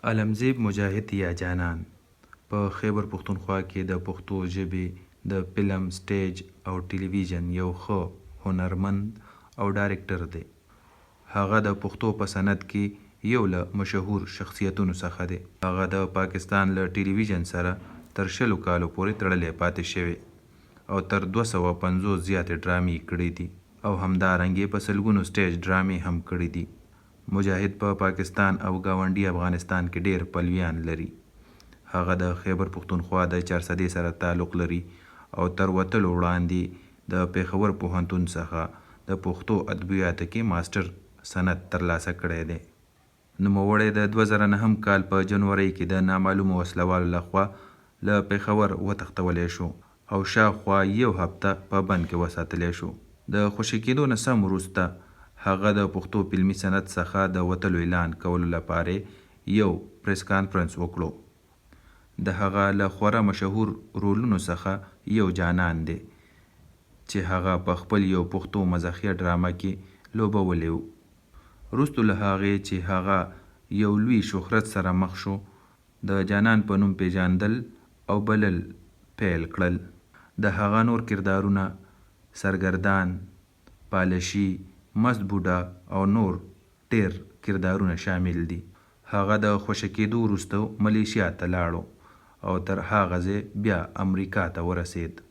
علمزیب مجاهد یا جانان په خیبر پښتونخوا کې د پښتو ژبې د فلم، سټیج او ټلویزیون یو ښه هنرمند او ډایرکټر دی. هغه د پښتو په صنعت کې یو له مشهور شخصیتونو څخه دی. هغه د پاکستان له ټلویزیون سره تر 20 کالو پورې تړلی پاتې شوی او تر 250 زیاتې ډرامې کړي دي او همدارنګې په سلګونو سټیج ډرامې هم کړي دي. مجاهد په پاکستان او ګاونډي افغانستان کې ډیر پلویان لري. هغه د خیبر پښتونخوا د 400 سره تعلق لري او تر وتلو وړاندې د پېښور پوهنتون څخه د پښتو ادبیاتو کې ماسټر سند ترلاسه کړی دی. نوموړی د 2009 کال په جنوري کې د نامعلومو وسلوالو لخوا له پېښور وتښتولی شو او شاوخوا یو هفته په بند کې وساتلی شو. د خوشي کېدو نه سم وروسته هغه د پښتو فلمي صنعت څخه د وتلو اعلان کولو لپاره یو پریس کانفرنس وکړو. د هغه له خورا مشهور رولونو څخه یو جانان دی چې هغه په خپل یو پښتو مزاحیه ډرامه کې لوبولی و. وروستو له هغې چې هغه یو لوی شهرت سره مخ شو، د جانان په نوم پیژندل او بلل پیل کړل. د هغه نور کردارونه سرګردان، پالشي، مست بوډا او نور ډیر کردارونه شامل دي. هغه د خوشي کېدو وروسته ملیشیا ته لاړو او تر هغه ځای بیا امریکا ته ورسید.